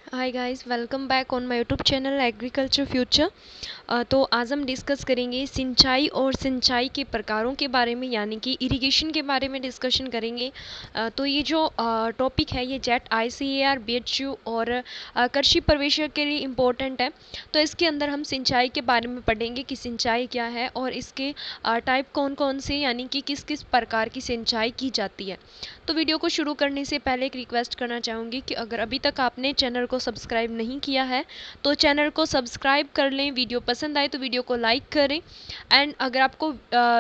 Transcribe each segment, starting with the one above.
Hi guys, welcome back on my YouTube channel agriculture future. तो आज हम discuss करेंगे सिंचाई और सिंचाई के प्रकारों के बारे में, यानी कि इरिगेशन के बारे में डिस्कशन करेंगे। तो ये जो टॉपिक है ये जेट ICAR BHU और कृषि प्रवेशक के लिए इम्पोर्टेंट है। तो इसके अंदर हम सिंचाई के बारे में पढ़ेंगे कि सिंचाई क्या है और इसके टाइप कौन कौन से, यानी कि किस किस प्रकार की सिंचाई की जाती है। तो वीडियो को शुरू करने से पहले एक रिक्वेस्ट करना चाहूँगी कि अगर अभी तक आपने चैनल को सब्सक्राइब नहीं किया है तो चैनल को सब्सक्राइब कर लें। वीडियो पसंद आए तो वीडियो को लाइक करें। एंड अगर आपको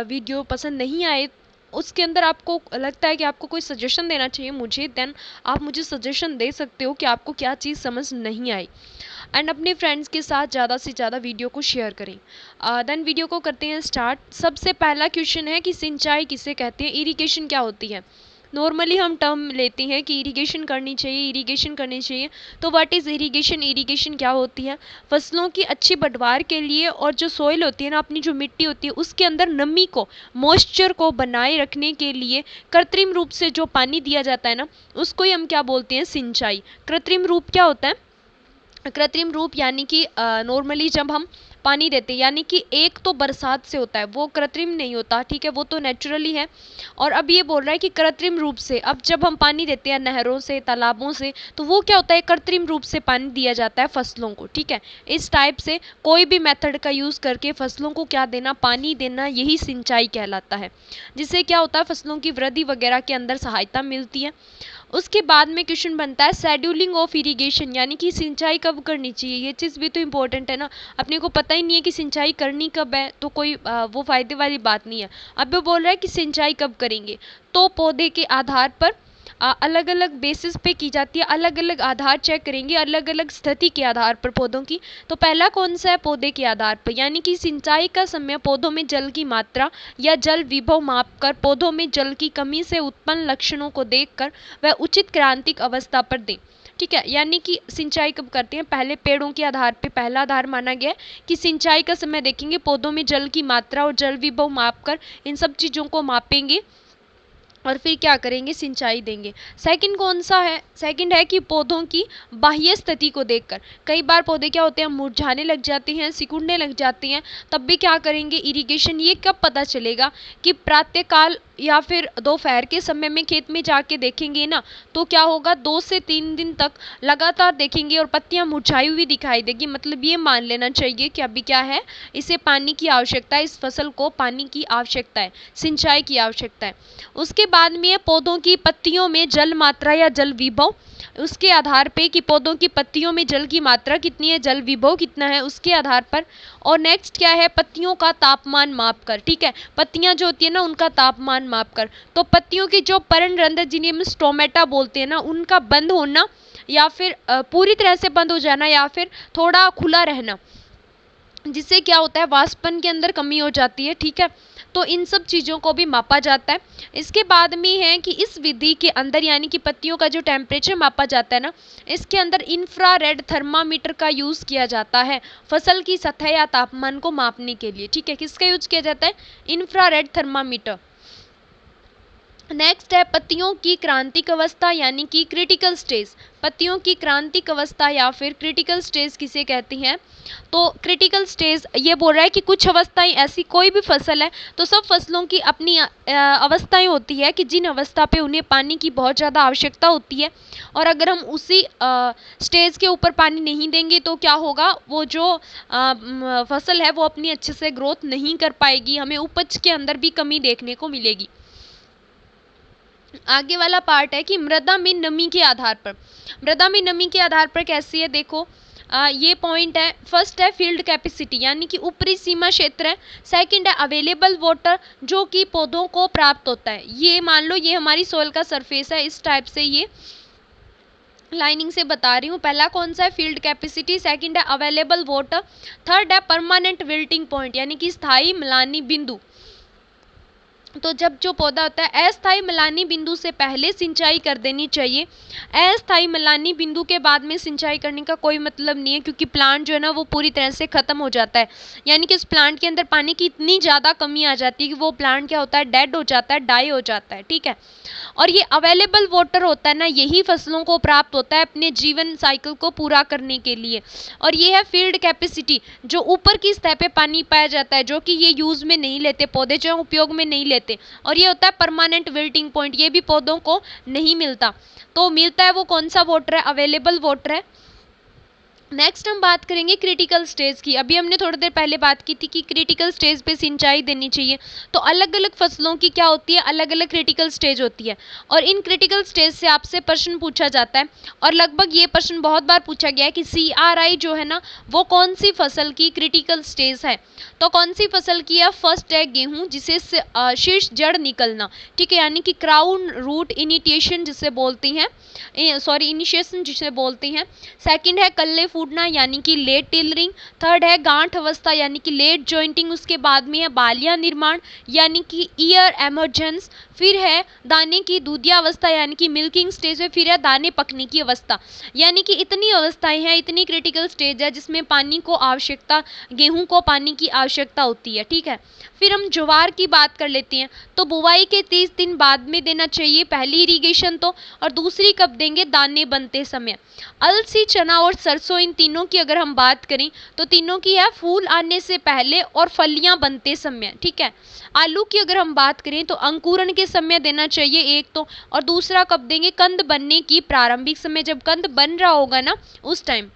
वीडियो पसंद नहीं आए, उसके अंदर आपको लगता है कि आपको कोई सजेशन देना चाहिए मुझे, देन आप मुझे सजेशन दे सकते हो कि आपको क्या चीज़ समझ नहीं आई। एंड अपने फ्रेंड्स के साथ ज़्यादा से ज़्यादा वीडियो को शेयर करें। देन वीडियो को करते हैं स्टार्ट। सबसे पहला क्वेश्चन है कि सिंचाई किसे कहते हैं, इरिगेशन क्या होती है। नॉर्मली हम टर्म लेते हैं कि इरिगेशन करनी चाहिए, इरिगेशन करनी चाहिए। तो व्हाट इज़ इरिगेशन, इरिगेशन क्या होती है। फसलों की अच्छी पैदावार के लिए और जो सॉइल होती है ना, अपनी जो मिट्टी होती है उसके अंदर नमी को, मॉइस्चर को बनाए रखने के लिए कृत्रिम रूप से जो पानी दिया जाता है ना, उसको ही हम क्या बोलते हैं, सिंचाई। कृत्रिम रूप क्या होता है, कृत्रिम रूप यानी कि नॉर्मली जब हम पानी देते हैं, यानी कि एक तो बरसात से होता है, वो कृत्रिम नहीं होता, ठीक है, वो तो नेचुरली है। और अब ये बोल रहा है कि कृत्रिम रूप से, अब जब हम पानी देते हैं नहरों से, तालाबों से, तो वो क्या होता है, कृत्रिम रूप से पानी दिया जाता है फसलों को, ठीक है। इस टाइप से कोई भी मेथड का यूज़ करके फसलों को क्या देना, पानी देना, यही सिंचाई कहलाता है। जिससे क्या होता है, फसलों की वृद्धि वगैरह के अंदर सहायता मिलती है। उसके बाद में क्वेश्चन बनता है शेड्यूलिंग ऑफ इरिगेशन, यानी कि सिंचाई कब करनी चाहिए। ये चीज़ भी तो इम्पोर्टेंट है ना, अपने को पता ही नहीं है कि सिंचाई करनी कब है तो कोई वो फ़ायदे वाली बात नहीं है। अब वो बोल रहा है कि सिंचाई कब करेंगे, तो पौधे के आधार पर अलग अलग बेसिस पे की जाती है, अलग अलग आधार चेक करेंगे, अलग अलग स्थिति के आधार पर पौधों की। तो पहला कौन सा है, पौधे के आधार पर, यानी कि सिंचाई का समय पौधों में जल की मात्रा या जल विभव मापकर पौधों में जल की कमी से उत्पन्न लक्षणों को देखकर वह उचित क्रांतिक अवस्था पर दें, ठीक है। यानी कि सिंचाई कब करते हैं, पहले पेड़ों के आधार पे पहला आधार माना गया है कि सिंचाई का समय देखेंगे, पौधों में जल की मात्रा और जल विभव मापकर इन सब चीज़ों को मापेंगे और फिर क्या करेंगे, सिंचाई देंगे। सेकंड कौन सा है, सेकंड है कि पौधों की बाह्य स्थिति को देखकर, कई बार पौधे क्या होते हैं, मुरझाने लग जाते हैं, सिकुड़ने लग जाते हैं, तब भी क्या करेंगे, इरिगेशन। ये कब पता चलेगा कि प्रातःकाल या फिर दोपहर के समय में खेत में जाके देखेंगे ना, तो क्या होगा, 2 से 3 दिन तक लगातार देखेंगे और पत्तियां मुरझाई हुई दिखाई देगी। मतलब ये मान लेना चाहिए कि अभी क्या है, इसे पानी की आवश्यकता है, इस फसल को पानी की आवश्यकता है, सिंचाई की आवश्यकता है। उसके बाद में पौधों की पत्तियों में जल मात्रा या जल विभव, उसके आधार पे कि पौधों की पत्तियों में जल की मात्रा कितनी है, जल विभव कितना है, उसके आधार पर। और नेक्स्ट क्या है, पत्तियों का तापमान माप कर, ठीक है, पत्तियां जो होती है ना उनका तापमान माप कर। तो पत्तियों की जो पर्णरंध्र, जिन्हें हम स्टोमेटा बोलते हैं ना, उनका बंद होना या फिर पूरी तरह से बंद हो जाना या फिर थोड़ा खुला रहना, जिससे क्या होता है, वाष्पन के अंदर कमी हो जाती है, ठीक है। तो इन सब चीज़ों को भी मापा जाता है। इसके बाद में है कि इस विधि के अंदर, यानी कि पत्तियों का जो टेम्परेचर मापा जाता है ना, इसके अंदर इंफ्रारेड थर्मामीटर का यूज़ किया जाता है फसल की सतह या तापमान को मापने के लिए, ठीक है। किसका यूज़ किया जाता है, इंफ्रारेड थर्मामीटर। नेक्स्ट है पत्तियों की क्रांतिक अवस्था, यानी कि क्रिटिकल स्टेज। पत्तियों की क्रांतिक अवस्था या फिर क्रिटिकल स्टेज किसे कहती हैं, तो क्रिटिकल स्टेज ये बोल रहा है कि कुछ अवस्थाएं ऐसी, कोई भी फसल है तो सब फसलों की अपनी अवस्थाएं होती है कि जिन अवस्था पे उन्हें पानी की बहुत ज़्यादा आवश्यकता होती है। और अगर हम उसी स्टेज के ऊपर पानी नहीं देंगे तो क्या होगा, वो जो फसल है वो अपनी अच्छे से ग्रोथ नहीं कर पाएगी, हमें उपज के अंदर भी कमी देखने को मिलेगी। आगे वाला पार्ट है कि मृदा में नमी के आधार पर, मृदा में नमी के आधार पर कैसी है, देखो ये पॉइंट है। फर्स्ट है फील्ड कैपेसिटी, यानी कि ऊपरी सीमा क्षेत्र है। सेकंड है अवेलेबल वाटर, जो कि पौधों को प्राप्त होता है। ये मान लो ये हमारी सोइल का सरफेस है, इस टाइप से ये लाइनिंग से बता रही हूँ। पहला कौन सा है, फील्ड कैपेसिटी। सेकंड है अवेलेबल वाटर। थर्ड है परमानेंट विल्टिंग पॉइंट, यानी कि स्थायी म्लानी बिंदु। तो जब जो पौधा होता है अस्थायी मलानी बिंदु से पहले सिंचाई कर देनी चाहिए। अस्थायी मलानी बिंदु के बाद में सिंचाई करने का कोई मतलब नहीं है, क्योंकि प्लांट जो है ना वो पूरी तरह से ख़त्म हो जाता है, यानी कि उस प्लांट के अंदर पानी की इतनी ज़्यादा कमी आ जाती है कि वो प्लांट क्या होता है, डेड हो जाता है, डाई हो जाता है। ठीक है, और ये अवेलेबल वाटर होता है ना, यही फसलों को प्राप्त होता है अपने जीवन साइकिल को पूरा करने के लिए। और ये है फील्ड कैपेसिटी, जो ऊपर की सतह पे पानी पाया जाता है, जो कि ये यूज़ में नहीं लेते, पौधे जो है उपयोग में नहीं लेते। और ये होता है परमानेंट विल्टिंग पॉइंट, ये भी पौधों को नहीं मिलता। तो मिलता है वो कौन सा वाटर है, अवेलेबल वाटर है। नेक्स्ट हम बात करेंगे क्रिटिकल स्टेज की। अभी हमने थोड़ी देर पहले बात की थी कि क्रिटिकल स्टेज पे सिंचाई देनी चाहिए। तो अलग अलग फसलों की क्या होती है, अलग अलग क्रिटिकल स्टेज होती है, और इन क्रिटिकल स्टेज से आपसे प्रश्न पूछा जाता है। और लगभग ये प्रश्न बहुत बार पूछा गया है कि CRI जो है ना वो कौन सी फसल की क्रिटिकल स्टेज है। तो कौन सी फसल की है, फर्स्ट है गेहूँ जिसे शीर्ष जड़ निकलना, ठीक है, यानी कि क्राउन रूट इनिटिएशन जिसे बोलती हैं, इनिशिएशन जिसे बोलते हैं। सेकंड है कल्ले फूटना यानी कि लेट टिलरिंग। थर्ड है गांठ अवस्था यानी कि लेट जॉइंटिंग। उसके बाद में है बालिया निर्माण यानी कि ईयर एमर्जेंस। फिर है दाने की दूधिया अवस्था यानी कि मिल्किंग स्टेज है। फिर है दाने पकने की अवस्था, यानी कि इतनी अवस्थाएं हैं, इतनी क्रिटिकल स्टेज है जिसमें पानी को आवश्यकता, गेहूं को पानी की आवश्यकता होती है। ठीक है, फिर हम ज्वार की बात कर लेते हैं। तो बुवाई के 30 दिन बाद में देना चाहिए पहली इरिगेशन तो, और दूसरी कब देंगे, दाने बनते समय। अलसी, चना और सरसों, इन तीनों की अगर हम बात करें तो तीनों की है फूल आने से पहले और फलियां बनते समय। ठीक है, आलू की अगर हम बात करें तो अंकुरण के समय देना चाहिए एक तो, और दूसरा कब देंगे, कंद बनने की प्रारंभिक समय, जब कंद बन रहा होगा ना उस टाइम।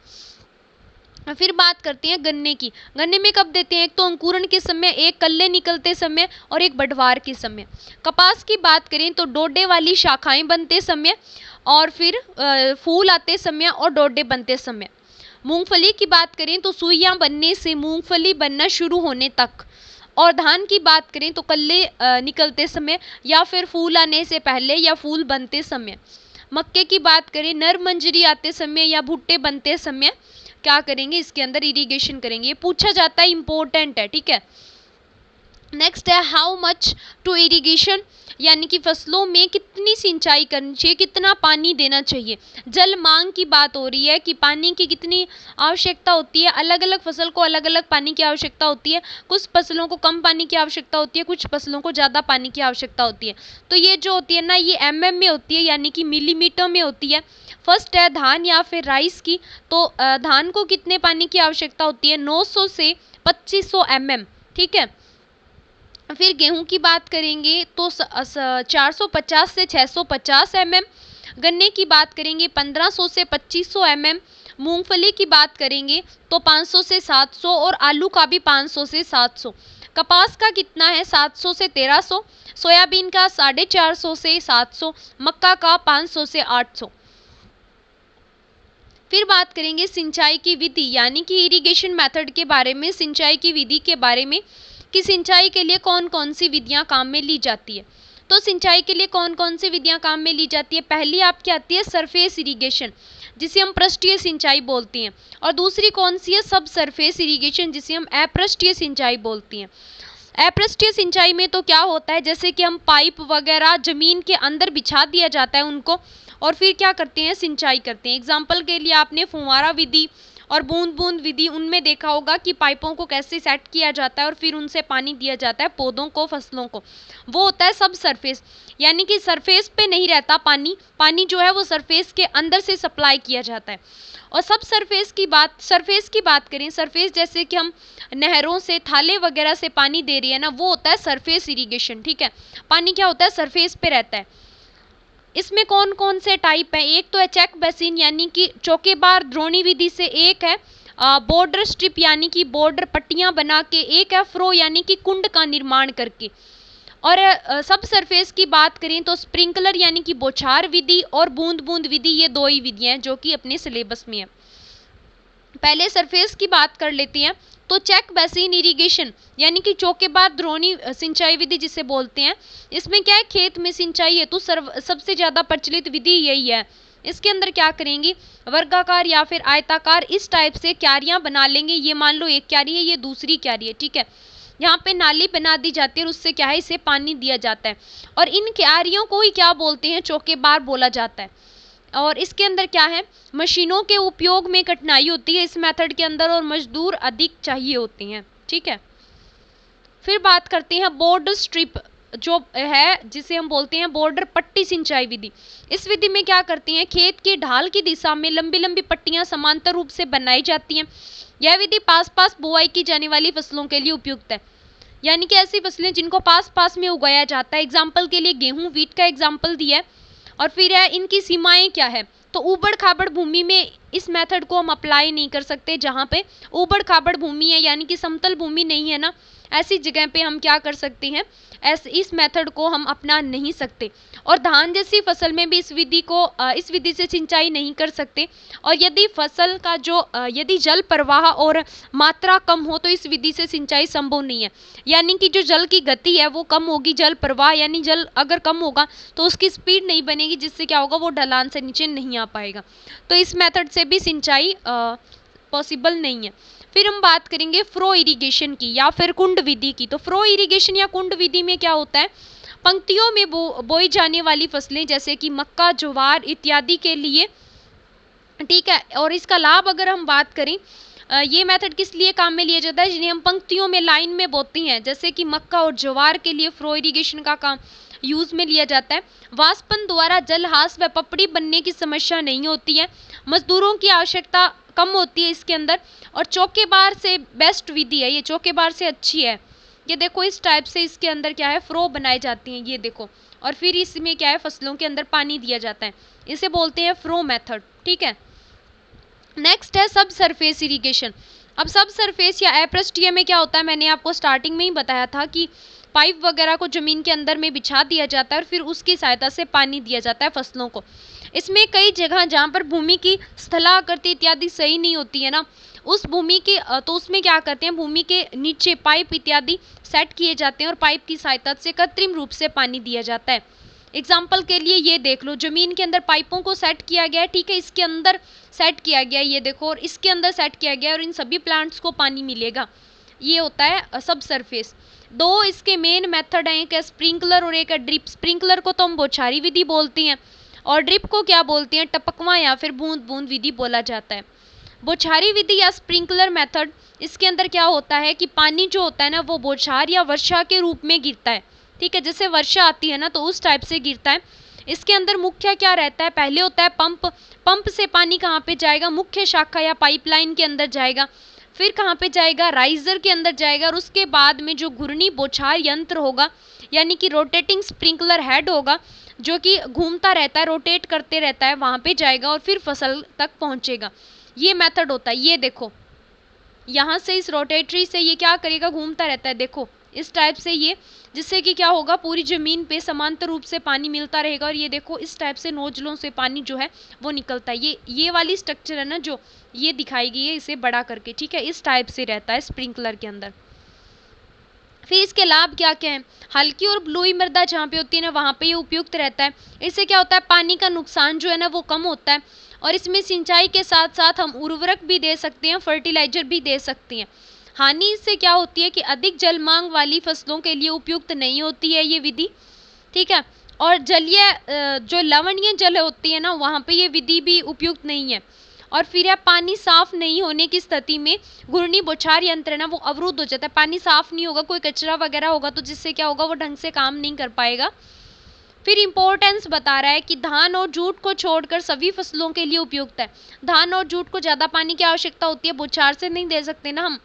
फिर बात करते हैं गन्ने की। गन्ने में कब देते हैं, एक तो अंकुरण के समय, एक कल्ले निकलते समय, और एक बढ़वार के समय। कपास की बात करें तो डोडे वाली शाखाएं बनते समय, और फिर फूल आते समय और डोडे बनते समय। मूंगफली की बात करें तो सुइयां बनने से मूंगफली बनना शुरू होने तक। और धान की बात करें तो कल्ले निकलते समय, या फिर फूल आने से पहले, या फूल बनते समय। मक्के की बात करें नर मंजरी आते समय या भुट्टे बनते समय क्या करेंगे, इसके अंदर इरिगेशन करेंगे। ये पूछा जाता है, इंपॉर्टेंट है। ठीक है, नेक्स्ट है हाउ मच टू इरिगेशन, यानी कि फसलों में कितनी सिंचाई करनी चाहिए, कितना पानी देना चाहिए। जल मांग की बात हो रही है कि पानी की कितनी आवश्यकता होती है। अलग अलग फसल को अलग अलग पानी की आवश्यकता होती है, कुछ फसलों को कम पानी की आवश्यकता होती है, कुछ फसलों को ज़्यादा पानी की आवश्यकता होती है। तो ये जो होती है ना, ये MM में होती है, यानी कि मिलीमीटर में होती है। फर्स्ट है धान या फिर राइस की। तो धान को कितने पानी की आवश्यकता होती है, 900 से 2500 mm। ठीक है, फिर गेहूं की बात करेंगे तो 450 से 650 mm। गन्ने की बात करेंगे 1500 से 2500 mm। मूंगफली की बात करेंगे तो 500 से 700, और आलू का भी 500 से 700। कपास का कितना है, 700 से 1300। सोयाबीन का 450 से 700। मक्का का 500 से 800। फिर बात करेंगे सिंचाई की विधि, यानी कि इरिगेशन मेथड के बारे में, सिंचाई की विधि के बारे में कि सिंचाई के लिए कौन कौन सी विधियां काम में ली जाती है। तो सिंचाई के लिए कौन कौन सी विधियां काम में ली जाती है, पहली आपकी आती है सरफेस इरिगेशन जिसे हम पृष्ठीय सिंचाई बोलते हैं, और दूसरी कौन सी है, सब सरफेस इरिगेशन जिसे हम अपृष्ठीय सिंचाई बोलते हैं। अपृष्ठीय सिंचाई में तो क्या होता है, जैसे कि हम पाइप वगैरह जमीन के अंदर बिछा दिया जाता है उनको, और फिर क्या करते हैं, सिंचाई करते हैं। एग्जाम्पल के लिए आपने फुव्वारा विधि और बूंद बूंद विधि उनमें देखा होगा कि पाइपों को कैसे सेट किया जाता है और फिर उनसे पानी दिया जाता है पौधों को, फसलों को। वो होता है सब सरफेस, यानी कि सरफेस पे नहीं रहता पानी, पानी जो है वो सरफेस के अंदर से सप्लाई किया जाता है। और सब सरफेस की बात करें, सरफेस जैसे कि हम नहरों से, थाले वगैरह से पानी दे रही है ना, वो होता है सरफेस इरिगेशन। ठीक है, पानी क्या होता है, सरफेस पे रहता है। इसमें कौन कौन से टाइप है, एक तो है चेक बेसिन यानी कि चौकेबार द्रोणी विधि से, एक है बॉर्डर स्ट्रिप यानी कि बॉर्डर पट्टियां बना के, एक है फ्रो यानी कि कुंड का निर्माण करके। और सब सरफेस की बात करें तो स्प्रिंकलर यानी कि बौछार विधि और बूंद बूंद विधि, ये दो ही विधियां हैं जो कि अपने सिलेबस में है। पहले सरफेस की बात कर लेते हैं। तो चेक बेसिन इरिगेशन यानी कि चौकेबार द्रोणी सिंचाई विधि जिसे बोलते हैं, इसमें क्या है, खेत में सिंचाई हेतु सबसे ज्यादा प्रचलित विधि यही है। इसके अंदर क्या करेंगे, वर्गाकार या फिर आयताकार इस टाइप से क्यारियां बना लेंगे। ये मान लो एक क्यारी है, ये दूसरी क्यारी है। ठीक है, यहाँ पे नाली बना दी जाती है और उससे क्या है, इसे पानी दिया जाता है। और इन क्यारियों को ही क्या बोलते हैं, चौकेबार बोला जाता है। और इसके अंदर क्या है, मशीनों के उपयोग में कठिनाई होती है इस मेथड के अंदर, और मजदूर अधिक चाहिए होते हैं। ठीक है, फिर बात करते हैं बॉर्डर स्ट्रिप जो है, जिसे हम बोलते हैं बॉर्डर पट्टी सिंचाई विधि। इस विधि में क्या करते हैं, खेत की ढाल की दिशा में लंबी लंबी पट्टियां समांतर रूप से बनाई जाती हैं। यह विधि पास पास बुआई की जाने वाली फसलों के लिए उपयुक्त है, यानी कि ऐसी फसलें जिनको पास पास में उगाया जाता है। एग्जाम्पल के लिए गेहूं, वीट का एग्जाम्पल दिया है। और फिर है इनकी सीमाएं क्या है, तो ऊबड़ खाबड़ भूमि में इस मेथड को हम अप्लाई नहीं कर सकते। जहाँ पे ऊबड़ खाबड़ भूमि है, यानी कि समतल भूमि नहीं है ना, ऐसी जगह पे हम क्या कर सकते हैं, इस मेथड को हम अपना नहीं सकते। और धान जैसी फसल में भी इस विधि से सिंचाई नहीं कर सकते। और यदि फसल का यदि जल प्रवाह और मात्रा कम हो तो इस विधि से सिंचाई संभव नहीं है, यानी कि जो जल की गति है वो कम होगी, जल प्रवाह यानी जल अगर कम होगा तो उसकी स्पीड नहीं बनेगी, जिससे क्या होगा, वो ढलान से नीचे नहीं आ पाएगा। तो इस मेथड से भी सिंचाई पॉसिबल नहीं है। फिर हम बात करेंगे फ्रो इरिगेशन की या फिर कुंड विधि की। तो फ्रो इरिगेशन या कुंड विधि में क्या होता है, पंक्तियों में बोई जाने वाली फसलें जैसे कि मक्का, ज्वार इत्यादि के लिए, ठीक है। और इसका लाभ अगर हम बात करें, ये मेथड किस लिए काम में लिया जाता है, जिन्हें हम पंक्तियों में लाइन में बोते हैं, जैसे कि मक्का और ज्वार के लिए फ्रो इरिगेशन का काम यूज में लिया जाता है। वाष्पन द्वारा जलहास व पपड़ी बनने की समस्या नहीं होती है, मजदूरों की आवश्यकता कम होती है इसके अंदर। और चौकेबार से बेस्ट विधि है ये, चौकेबार से अच्छी है। ये देखो इस टाइप से इसके अंदर क्या है, फ्रो बनाई जाती हैं, ये देखो। और फिर इसमें क्या है, फसलों के अंदर पानी दिया जाता है, इसे बोलते हैं फ्रो मेथड। ठीक है, नेक्स्ट है सब सरफेस इरिगेशन। अब सब सरफेस या अपृष्ठीय में क्या होता है, मैंने आपको स्टार्टिंग में ही बताया था कि पाइप वगैरह को जमीन के अंदर में बिछा दिया जाता है और फिर उसकी सहायता से पानी दिया जाता है फसलों को। इसमें कई जगह जहाँ पर भूमि की स्थलाकृति इत्यादि सही नहीं होती है ना, उस भूमि के तो उसमें क्या करते हैं, भूमि के नीचे पाइप इत्यादि सेट किए जाते हैं और पाइप की सहायता से कृत्रिम रूप से पानी दिया जाता है। एग्जाम्पल के लिए ये देख लो, जमीन के अंदर पाइपों को सेट किया गया है, ठीक है, इसके अंदर सेट किया गया, ये देखो, और इसके अंदर सेट किया गया और इन सभी प्लांट्स को पानी मिलेगा। ये होता है सब सरफेस। दो इसके मेन मेथड हैं, एक है स्प्रिंकलर और एक है ड्रिप। स्प्रिंकलर को तो हम बौछारी विधि बोलते हैं और ड्रिप को क्या बोलते हैं, टपकवा या फिर बूंद बूंद विधि बोला जाता है। बौछारी विधि या स्प्रिंकलर मेथड, इसके अंदर क्या होता है कि पानी जो होता है ना वो बौछार या वर्षा के रूप में गिरता है, ठीक है, जैसे वर्षा आती है ना तो उस टाइप से गिरता है। इसके अंदर मुख्य क्या रहता है, पहले होता है पंप। पंप से पानी कहाँ पे जाएगा, मुख्य शाखा या पाइपलाइन के अंदर जाएगा, फिर कहाँ पे जाएगा, राइजर के अंदर जाएगा, और उसके बाद में जो घूर्णी बौछार यंत्र होगा यानी कि रोटेटिंग स्प्रिंकलर हेड होगा जो कि घूमता रहता है, रोटेट करते रहता है, वहाँ पे जाएगा और फिर फसल तक पहुँचेगा। ये मेथड होता है, ये देखो यहाँ से इस रोटेटरी से ये क्या करेगा, घूमता रहता है, देखो इस टाइप से ये, जिससे कि क्या होगा, पूरी जमीन पे समांतर रूप से पानी मिलता रहेगा। और ये देखो इस टाइप से नोजलों से पानी जो है वो निकलता है। ये वाली स्ट्रक्चर है ना जो ये दिखाई गई है, इसे बड़ा करके, ठीक है, इस टाइप से रहता है स्प्रिंकलर के अंदर। फिर इसके लाभ क्या क्या हैं, हल्की और ब्लूई मृदा जहाँ पे होती है ना वहाँ पे ये उपयुक्त रहता है। इससे क्या होता है, पानी का नुकसान जो है ना वो कम होता है। और इसमें सिंचाई के साथ साथ हम उर्वरक भी दे सकते हैं, फर्टिलाइजर भी दे सकते हैं। हानि इससे क्या होती है कि अधिक जल मांग वाली फसलों के लिए उपयुक्त नहीं होती है ये विधि, ठीक है। और जलीय जो लवणीय जल होती है ना वहाँ पे ये विधि भी उपयुक्त नहीं है। और फिर है पानी साफ नहीं होने की स्थिति में घूर्णी बौछार यंत्र ना वो अवरुद्ध हो जाता है। पानी साफ नहीं होगा, कोई कचरा वगैरह होगा तो जिससे क्या होगा, वो ढंग से काम नहीं कर पाएगा। फिर इंपॉर्टेंस बता रहा है कि धान और जूट को छोड़कर सभी फसलों के लिए उपयुक्त है। धान और जूट को ज़्यादा पानी की आवश्यकता होती है, बौछार से नहीं दे सकते ना हम।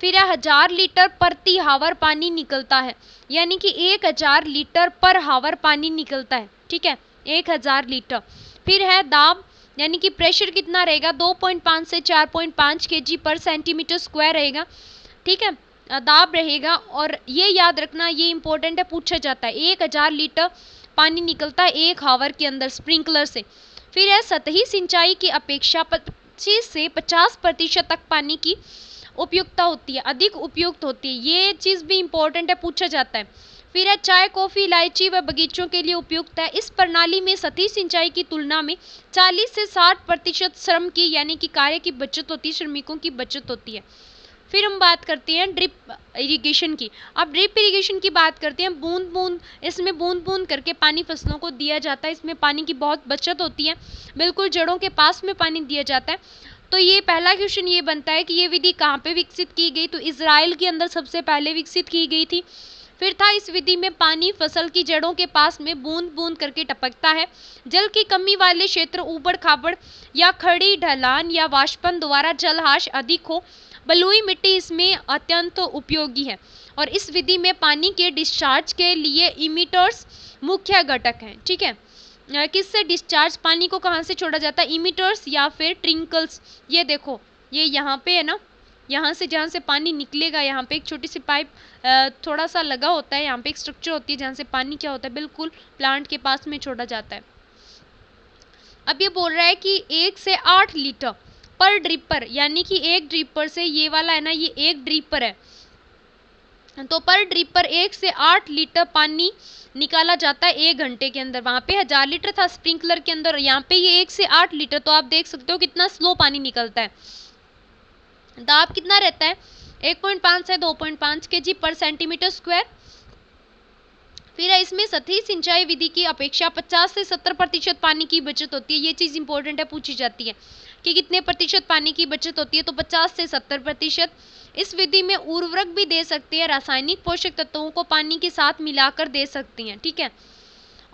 फिर 1000 लीटर प्रति हावर पानी निकलता है, यानी कि 1000 लीटर पर हावर पानी निकलता है, ठीक है, 1000 लीटर। फिर है दाब, यानी कि प्रेशर कितना रहेगा, 2.5 से 4.5 kg पर सेंटीमीटर स्क्वायर रहेगा, ठीक है, दाब रहेगा। और ये याद रखना, ये इंपॉर्टेंट है, पूछा जाता है, 1000 लीटर पानी निकलता है 1 हावर के अंदर स्प्रिंकलर से। फिर है सतही सिंचाई की अपेक्षा 25 से 50% तक पानी की उपयुक्तता होती है, अधिक उपयुक्त होती है। ये चीज़ भी इम्पोर्टेंट है, पूछा जाता है। फिर है चाय, कॉफ़ी, इलायची व बगीचों के लिए उपयुक्त है। इस प्रणाली में सतही सिंचाई की तुलना में 40 से 60% श्रम की यानी कि कार्य की बचत होती है, श्रमिकों की बचत होती है। फिर हम बात करते हैं ड्रिप इरिगेशन की। अब ड्रिप इरिगेशन की बात करते हैं, बूंद बूंद, इसमें बूंद बूंद करके पानी फसलों को दिया जाता है। इसमें पानी की बहुत बचत होती है, बिल्कुल जड़ों के पास में पानी दिया जाता है। तो ये पहला क्वेश्चन ये बनता है कि ये विधि कहाँ पे विकसित की गई, तो इजराइल के अंदर सबसे पहले विकसित की गई थी। फिर था, इस विधि में पानी फसल की जड़ों के पास में बूंद बूंद करके टपकता है। जल की कमी वाले क्षेत्र, ऊबड़ खाबड़ या खड़ी ढलान या वाष्पन द्वारा जलहाश अधिक हो, बलुई मिट्टी इसमें अत्यंत उपयोगी है। और इस विधि में पानी के डिस्चार्ज के लिए इमिटर्स मुख्य घटक हैं। ठीक है, किससे डिस्चार्ज, पानी को कहाँ से छोड़ा जाता है, इमिटर्स या फिर ट्रिंकल्स। ये देखो, ये यहाँ पे है ना, यहाँ से जहाँ से पानी निकलेगा, यहाँ पे एक छोटी सी पाइप थोड़ा सा लगा होता है, यहाँ पे एक स्ट्रक्चर होती है जहाँ से पानी क्या होता है, बिल्कुल प्लांट के पास में छोड़ा जाता है। अब ये बोल रहा है कि 1 से 8 लीटर पर ड्रिपर, यानी कि एक ड्रिपर से, ये वाला है ना, ये एक ड्रिपर है, तो पर ड्रिपर 1 से 8 लीटर पानी निकाला जाता है 1 घंटे के अंदर। वहां पे 1000 लीटर था स्प्रिंकलर के अंदर, यहाँ पे ये 1 से 8 लीटर, तो आप देख सकते हो कितना स्लो पानी निकलता है। दाब कितना रहता है, 1.5 से 2.5 kg पर सेंटीमीटर स्क्वायर। फिर इसमें सतही सिंचाई विधि की अपेक्षा 50 से 70% पानी की बचत होती है। ये चीज इंपॉर्टेंट है, पूछी जाती है कि कितने प्रतिशत पानी की बचत होती है, तो 50 से 70%। इस विधि में उर्वरक भी दे सकते हैं, रासायनिक पोषक तत्वों को पानी के साथ मिलाकर दे सकती हैं। ठीक है,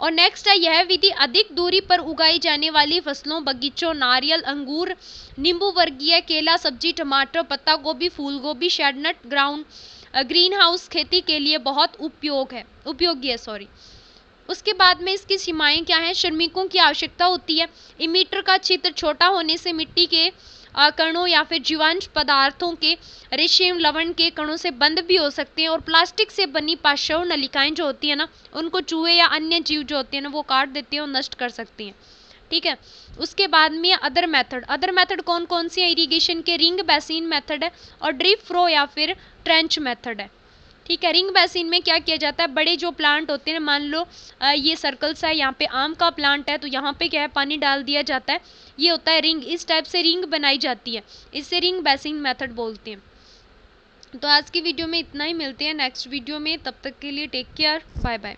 और नेक्स्ट है, यह विधि अधिक दूरी पर उगाई जाने वाली फसलों, बगीचों, नारियल, अंगूर, नींबू वर्गीय, केला, सब्जी, टमाटर, पत्ता गोभी, फूल गोभी, शेडनट, ग्रीन हाउस खेती के लिए बहुत उपयोगी है। उसके बाद में इसकी सीमाएं क्या हैं, श्रमिकों की आवश्यकता होती है। इमीटर का क्षेत्र छोटा होने से मिट्टी के कणों या फिर जीवांश पदार्थों के रेशम लवण के कणों से बंद भी हो सकते हैं। और प्लास्टिक से बनी पार्श्व नलिकाएं जो होती है ना, उनको चूहे या अन्य जीव जो होते हैं ना, वो काट देते हैं और नष्ट कर सकती हैं। ठीक है, उसके बाद में अदर मेथड कौन कौन सी है इरिगेशन के, रिंग बेसिन मेथड है और ड्रिप फ्लो या फिर ट्रेंच मेथड है। ठीक है, रिंग बेसिन में क्या किया जाता है, बड़े जो प्लांट होते हैं, मान लो ये सर्कल्स है, यहाँ पे आम का प्लांट है, तो यहाँ पे क्या है, पानी डाल दिया जाता है, ये होता है रिंग। इस टाइप से रिंग बनाई जाती है, इससे रिंग बेसिन मेथड बोलते हैं। तो आज की वीडियो में इतना ही, मिलते हैं नेक्स्ट वीडियो में, तब तक के लिए टेक केयर, बाय बाय।